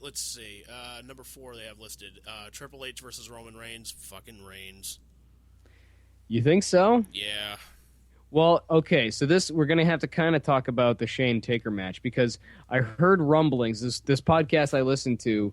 let's see. Number 4 they have listed. Triple H versus Roman Reigns. Fucking Reigns. You think so? Yeah. Well, okay, so we're going to have to kind of talk about the Shane Taker match because I heard rumblings. This podcast I listened to,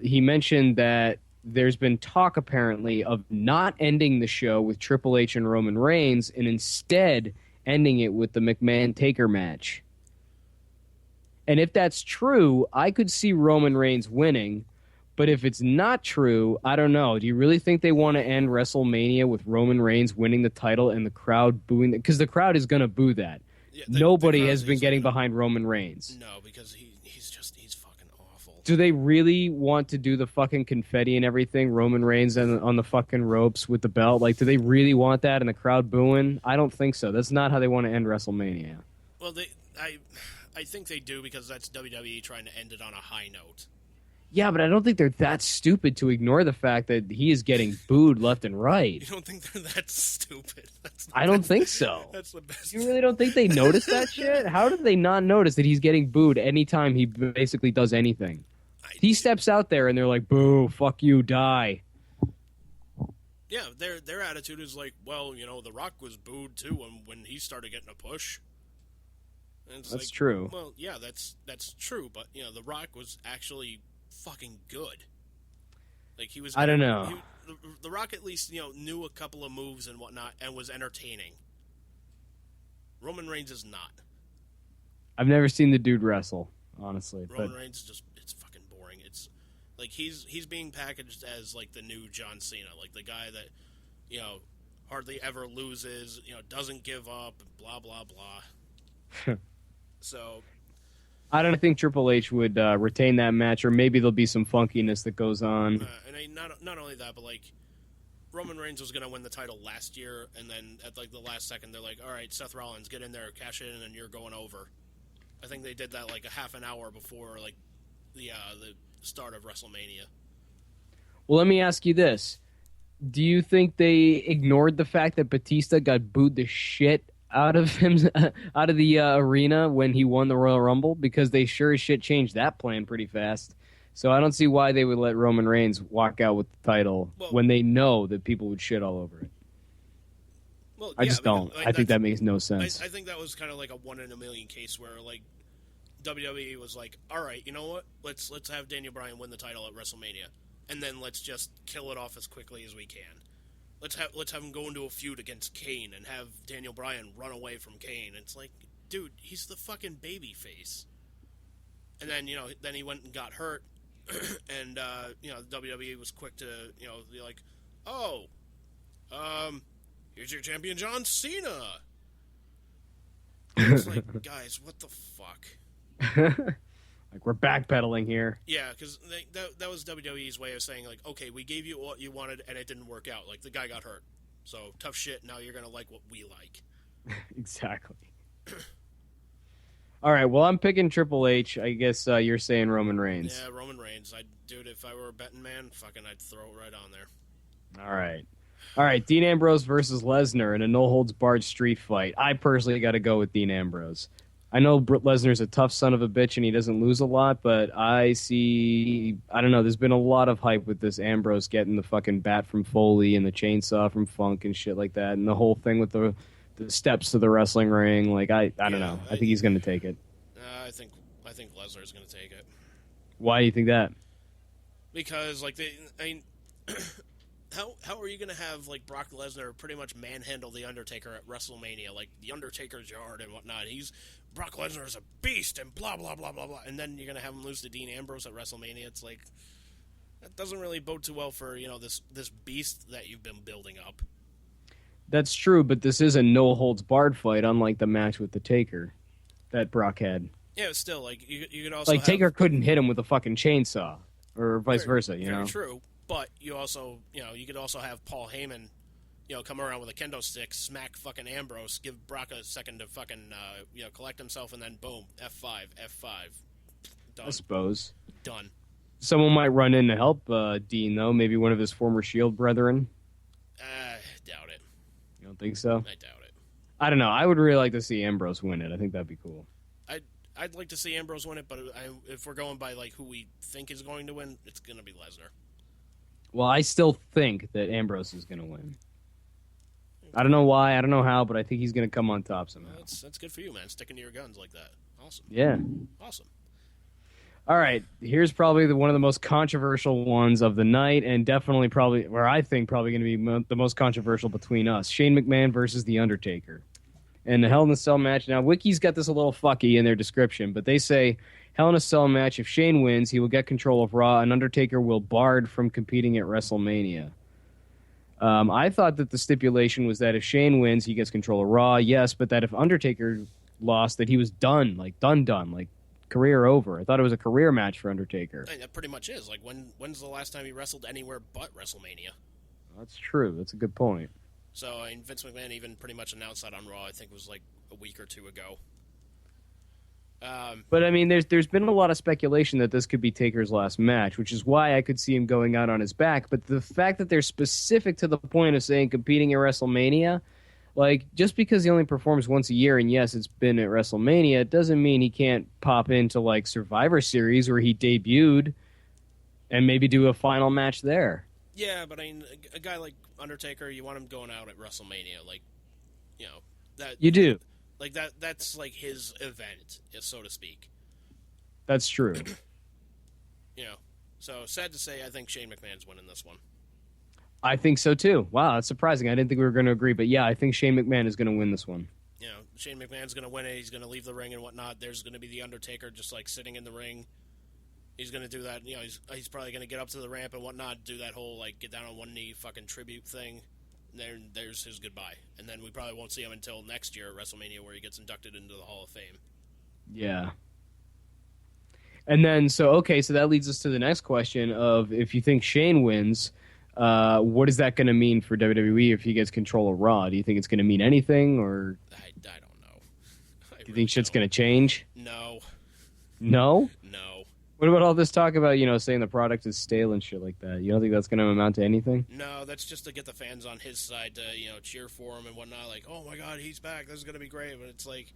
he mentioned that there's been talk apparently of not ending the show with Triple H and Roman Reigns and instead ending it with the McMahon-Taker match. And if that's true, I could see Roman Reigns winning. But if it's not true, I don't know. Do you really think they want to end WrestleMania with Roman Reigns winning the title and the crowd booing? Because the crowd is going to boo that. Yeah, Nobody has been getting behind Roman Reigns. No, because he's fucking awful. Do they really want to do the fucking confetti and everything? Roman Reigns on the fucking ropes with the belt? Like, do they really want that and the crowd booing? I don't think so. That's not how they want to end WrestleMania. Well, I think they do because that's WWE trying to end it on a high note. Yeah, but I don't think they're that stupid to ignore the fact that he is getting booed left and right. You don't think they're that stupid? I don't think so. That's the best. You really don't think they notice that shit? How did they not notice that he's getting booed anytime he basically does anything? He steps out there and they're like, boo, fuck you, die. Yeah, their attitude is like, well, The Rock was booed too when he started getting a push. That's true. Well, yeah, that's true, but The Rock was actually fucking good. Like he was. I don't know. The Rock at least knew a couple of moves and whatnot and was entertaining. Roman Reigns is not. I've never seen the dude wrestle, honestly. Roman Reigns it's fucking boring. It's like he's being packaged as like the new John Cena, like the guy that hardly ever loses, doesn't give up, blah blah blah. So. I don't think Triple H would retain that match, or maybe there'll be some funkiness that goes on. And not only that, but like Roman Reigns was going to win the title last year, and then at like the last second, they're like, "All right, Seth Rollins, get in there, cash it in, and you're going over." I think they did that like a half an hour before like the start of WrestleMania. Well, let me ask you this: do you think they ignored the fact that Batista got booed the shit out of the arena when he won the Royal Rumble? Because they sure as shit changed that plan pretty fast. So I don't see why they would let Roman Reigns walk out with the title when they know that people would shit all over it. Well, I just don't. I think that makes no sense. I think that was kind of like a 1 in a million case where like WWE was like, all right, you know what? Let's have Daniel Bryan win the title at WrestleMania, and then let's just kill it off as quickly as we can. Let's have him go into a feud against Kane and have Daniel Bryan run away from Kane. It's like, dude, he's the fucking baby face. And then, then he went and got hurt. And, WWE was quick to, be like, oh, here's your champion, John Cena. It's like, guys, what the fuck? Like, we're backpedaling here. Yeah, because that was WWE's way of saying, like, okay, we gave you what you wanted, and it didn't work out. Like, the guy got hurt. So, tough shit, now you're going to like what we like. Exactly. All right, well, I'm picking Triple H. I guess you're saying Roman Reigns. Yeah, Roman Reigns. Dude, if I were a betting man, I'd throw it right on there. All right, Dean Ambrose versus Lesnar in a no-holds-barred street fight. I personally got to go with Dean Ambrose. I know Lesnar's a tough son of a bitch and he doesn't lose a lot, but I don't know, there's been a lot of hype with this Ambrose getting the fucking bat from Foley and the chainsaw from Funk and shit like that, and the whole thing with the steps to the wrestling ring. Like, I don't know. I think he's going to take it. I think Lesnar's going to take it. Why do you think that? Because, how are you going to have, like, Brock Lesnar pretty much manhandle The Undertaker at WrestleMania, like, The Undertaker's yard and whatnot? Brock Lesnar is a beast and blah, blah, blah, blah, blah, and then you're going to have him lose to Dean Ambrose at WrestleMania. It's like, that doesn't really bode too well for, this beast that you've been building up. That's true, but this is a no-holds-barred fight, unlike the match with the Taker that Brock had. Yeah, still, like, you could also Taker couldn't hit him with a fucking chainsaw, or vice versa, you know? Very true. But you also, you could also have Paul Heyman, come around with a kendo stick, smack fucking Ambrose, give Brock a second to fucking, collect himself, and then boom, F5. Done. I suppose. Done. Someone might run in to help Dean, though. Maybe one of his former Shield brethren. Doubt it. You don't think so? I doubt it. I don't know. I would really like to see Ambrose win it. I think that'd be cool. I'd like to see Ambrose win it, but if we're going by like who we think is going to win, it's going to be Lesnar. Well, I still think that Ambrose is going to win. I don't know why, I don't know how, but I think he's going to come on top somehow. Well, that's good for you, man. Sticking to your guns like that. Awesome. Yeah. Awesome. All right, here's probably one of the most controversial ones of the night, and definitely probably where I think probably going to be the most controversial between us. Shane McMahon versus The Undertaker. And the Hell in a Cell match. Now, Wiki's got this a little fucky in their description, but they say, Hell in a Cell match, if Shane wins, he will get control of Raw, and Undertaker will barred from competing at WrestleMania. I thought that the stipulation was that if Shane wins, he gets control of Raw, yes, but that if Undertaker lost, that he was done, like done, like career over. I thought it was a career match for Undertaker. That pretty much is. Like, when's the last time he wrestled anywhere but WrestleMania? That's true. That's a good point. So, I mean, Vince McMahon even pretty much announced that on Raw, I think it was like a week or two ago. But, I mean, there's been a lot of speculation that this could be Taker's last match, which is why I could see him going out on his back. But the fact that they're specific to the point of saying competing at WrestleMania, like, just because he only performs once a year, and yes, it's been at WrestleMania, it doesn't mean he can't pop into, like, Survivor Series where he debuted and maybe do a final match there. Yeah, but I mean, a guy like Undertaker, you want him going out at WrestleMania, like, you know, that you do. Like that's like his event, so to speak. That's true. You know, so sad to say, I think Shane McMahon's winning this one. I think so too. Wow, that's surprising. I didn't think we were going to agree, but yeah, I think Shane McMahon is going to win this one. You know, Shane McMahon's going to win it. He's going to leave the ring and whatnot. There's going to be the Undertaker just like sitting in the ring. He's going to do that. You know, he's probably going to get up to the ramp and whatnot, do that whole like get down on one knee fucking tribute thing. There's his goodbye. And then we probably won't see him until next year at WrestleMania where he gets inducted into the Hall of Fame. Yeah. And then, so that leads us to the next question of if you think Shane wins, what is that going to mean for WWE if he gets control of Raw? Do you think it's going to mean anything, or I don't know. Do you think shit's going to change? No. No? No. What about all this talk about, saying the product is stale and shit like that? You don't think that's going to amount to anything? No, that's just to get the fans on his side to, cheer for him and whatnot. Like, oh my God, he's back. This is going to be great. But it's like,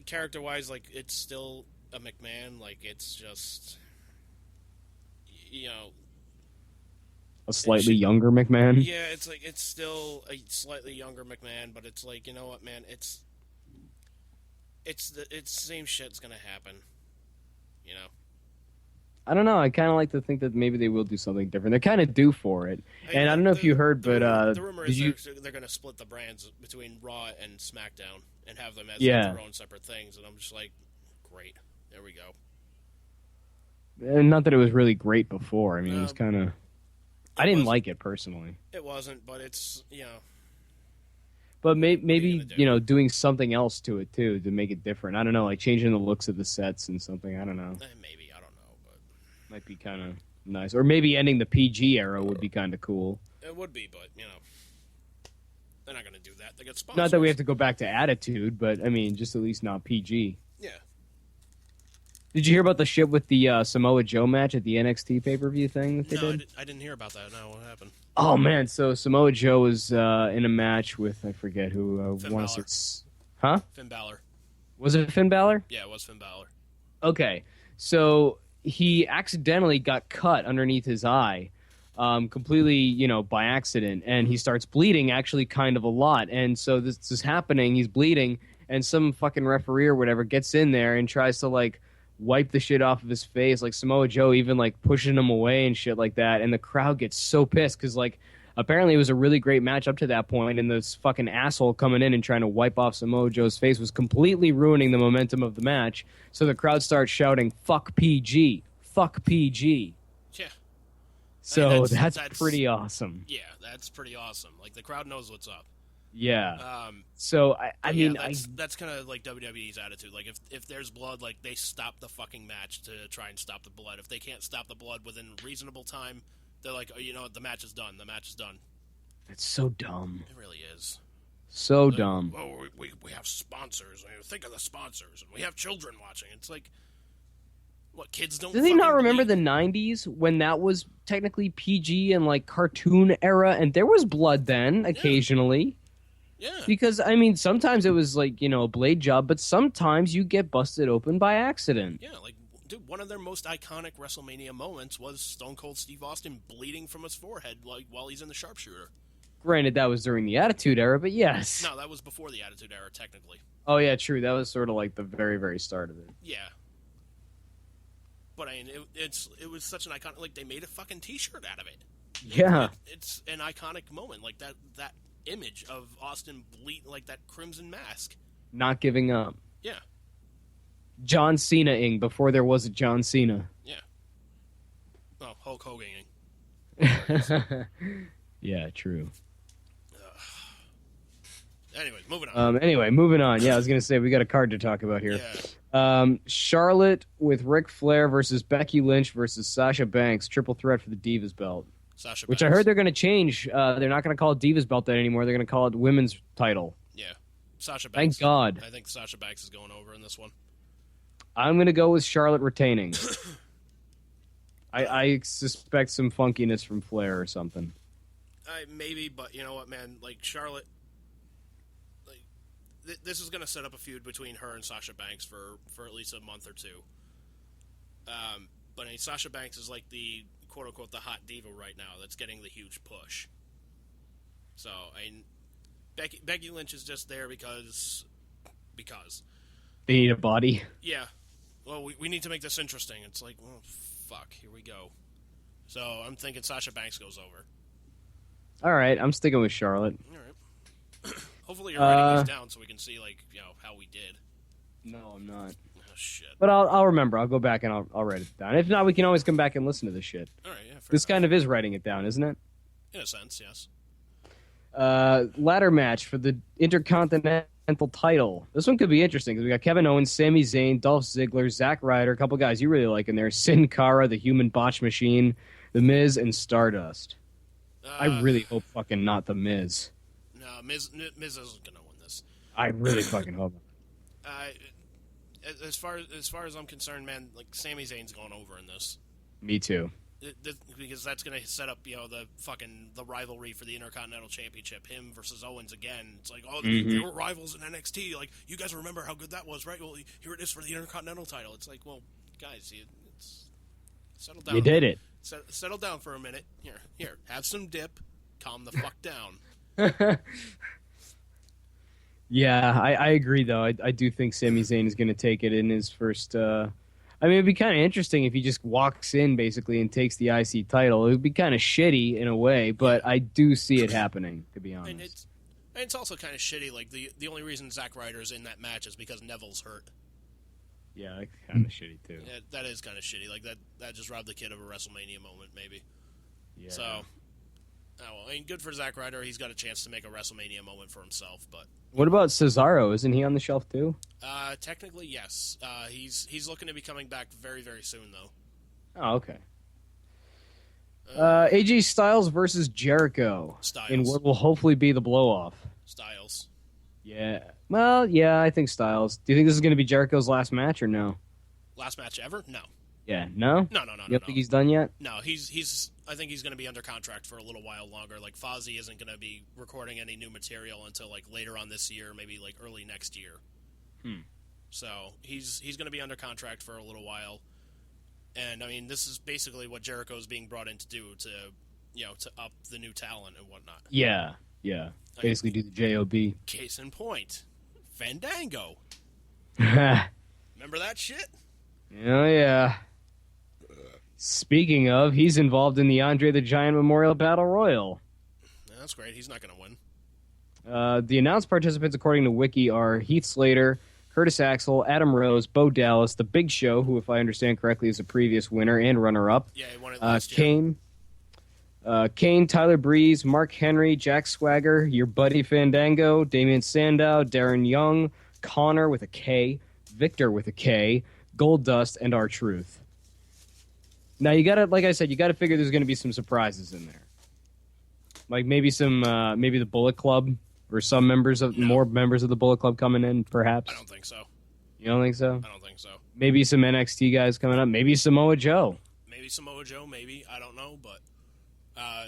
character-wise, like, it's still a McMahon. Like, it's just, a slightly younger McMahon? Yeah, it's like, it's still a slightly younger McMahon, but it's like, you know what, man? It's the same shit's going to happen. I don't know. I kind of like to think that maybe they will do something different. They're kind of due for it. And I don't know if you heard, but the rumor is they're going to split the brands between Raw and SmackDown and have them as their own separate things. And I'm just like, great. There we go. And not that it was really great before. I mean, it was kind of... I didn't like it personally. It wasn't, but it's, But maybe doing something else to it, too, to make it different. I don't know, like changing the looks of the sets and something. I don't know. Maybe. I don't know. But might be kind of nice. Or maybe ending the PG era would be kind of cool. It would be, but, they're not going to do that. They got sponsors. Not that we have to go back to Attitude, but, I mean, just at least not PG. Yeah. Did you hear about the shit with the Samoa Joe match at the NXT pay-per-view thing that they did? I didn't hear about that. No, what happened? Oh, man, so Samoa Joe was in a match with, I forget who. Finn Balor. Huh? Finn Balor. Was it Finn Balor? Yeah, it was Finn Balor. Okay, so he accidentally got cut underneath his eye, completely, by accident, and he starts bleeding actually kind of a lot. And so this is happening, he's bleeding, and some fucking referee or whatever gets in there and tries to, like, wipe the shit off of his face, like Samoa Joe even like pushing him away and shit like that, and the crowd gets so pissed because like apparently it was a really great match up to that point, and this fucking asshole coming in and trying to wipe off Samoa Joe's face was completely ruining the momentum of the match. So the crowd starts shouting "fuck PG, fuck PG." Yeah. So that's pretty awesome. Yeah, that's pretty awesome. Like the crowd knows what's up. Yeah. So I mean, that's kind of like WWE's attitude. Like if there's blood, like they stop the fucking match to try and stop the blood. If they can't stop the blood within reasonable time, they're like, oh, what, the match is done. The match is done. It's so dumb. It really is. So dumb. Oh, we have sponsors. Think of the sponsors, and we have children watching. It's like, what, kids don't? Do they not remember the '90s when that was technically PG and like cartoon era, and there was blood then occasionally. Yeah. Because, I mean, sometimes it was like, a blade job, but sometimes you get busted open by accident. Yeah, like, dude, one of their most iconic WrestleMania moments was Stone Cold Steve Austin bleeding from his forehead while he's in the sharpshooter. Granted, that was during the Attitude Era, but yes. No, that was before the Attitude Era, technically. Oh, yeah, true. That was sort of like the very, very start of it. Yeah. But, I mean, it was such an iconic... Like, they made a fucking T-shirt out of it. Yeah. It's an iconic moment. Like, that image of Austin bleeding, like, that crimson mask. Not giving up. Yeah. John Cena-ing before there was a John Cena. Yeah. Oh, Hulk Hogan-ing. Yeah, true. Anyways, moving on. Moving on. Yeah, I was going to say, we got a card to talk about here. Yeah. Charlotte with Ric Flair versus Becky Lynch versus Sasha Banks. Triple threat for the Divas belt. Sasha Which Banks. I heard they're going to change. They're not going to call it Divas belt that anymore. They're going to call it Women's title. Yeah. Sasha Banks. Thank God. I think Sasha Banks is going over in this one. I'm going to go with Charlotte retaining. I suspect some funkiness from Flair or something. Maybe, but you know what, man? Like, Charlotte... This is going to set up a feud between her and Sasha Banks for at least a month or two. But I mean, Sasha Banks is like the quote-unquote the hot diva right now that's getting the huge push. So, I mean, Becky Lynch is just there because... They need a body. Yeah. Well, we need to make this interesting. It's like, well, fuck, here we go. So, I'm thinking Sasha Banks goes over. All right, I'm sticking with Charlotte. All right. Hopefully you're writing these down so we can see, like, how we did. No, I'm not. Oh, shit. But I'll remember. I'll go back and I'll write it down. If not, we can always come back and listen to this shit. All right, yeah, This kind of is writing it down, isn't it? In a sense, yes. Ladder match for the Intercontinental title. This one could be interesting because we got Kevin Owens, Sami Zayn, Dolph Ziggler, Zack Ryder, a couple guys you really like in there. Sin Cara, the Human Botch Machine, The Miz, and Stardust. I really hope fucking not The Miz. No, Miz isn't gonna win this. I really fucking hope. As far as I'm concerned, man, like Sami Zayn's going over in this. Me too. Because that's gonna set up, the rivalry for the Intercontinental Championship. Him versus Owens again. It's like, oh, they were rivals in NXT. Like, you guys remember how good that was, right? Well, here it is for the Intercontinental title. It's like, well, guys, settle down. You did it. Settle down for a minute. Here, have some dip. Calm the fuck down. Yeah, I agree, though. I do think Sami Zayn is going to take it in his first... I mean, it'd be kind of interesting if he just walks in, basically, and takes the IC title. It would be kind of shitty in a way, but I do see it happening, to be honest. And it's also kind of shitty. Like, the only reason Zack Ryder's in that match is because Neville's hurt. Yeah, that's kind of shitty, too. Yeah, that is kind of shitty. Like, that just robbed the kid of a WrestleMania moment, maybe. Yeah. So... Oh, well, I mean, good for Zack Ryder. He's got a chance to make a WrestleMania moment for himself. But what about Cesaro? Isn't he on the shelf too? Technically, yes. He's looking to be coming back very, very soon, though. Oh, okay. AJ Styles versus Jericho. Styles. In what will hopefully be the blow-off. Styles. Yeah. Well, yeah, I think Styles. Do you think this is going to be Jericho's last match or no? Last match ever? No. Yeah, no? No. You don't think he's done yet? No, I think he's going to be under contract for a little while longer. Like, Fozzy isn't going to be recording any new material until, like, later on this year, maybe, like, early next year. So, he's going to be under contract for a little while. And, I mean, this is basically what Jericho's being brought in to do to up the new talent and whatnot. Yeah. Basically do the JOB. Case in point, Fandango. Remember that shit? Oh, yeah. Speaking of, he's involved in the Andre the Giant Memorial Battle Royal. Yeah, that's great. He's not going to win. The announced participants, according to Wiki, are Heath Slater, Curtis Axel, Adam Rose, Bo Dallas, The Big Show, who, if I understand correctly, is a previous winner and runner-up. Yeah, he won it last year. Kane, Tyler Breeze, Mark Henry, Jack Swagger, your buddy Fandango, Damian Sandow, Darren Young, Connor with a K, Victor with a K, Goldust, and R-Truth. Now, you gotta, like I said, you gotta figure there's gonna be some surprises in there. Like maybe maybe the Bullet Club or some more members of the Bullet Club coming in, perhaps. I don't think so. You don't think so? I don't think so. Maybe some NXT guys coming up. Maybe Samoa Joe. Maybe Samoa Joe. Maybe, I don't know. But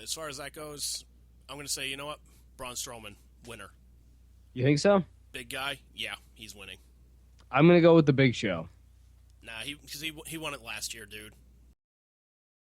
as far as that goes, I'm gonna say, you know what, Braun Strowman, winner. You think so? Big guy? Yeah, he's winning. I'm going to go with the Big Show. Nah, because he won it last year, dude.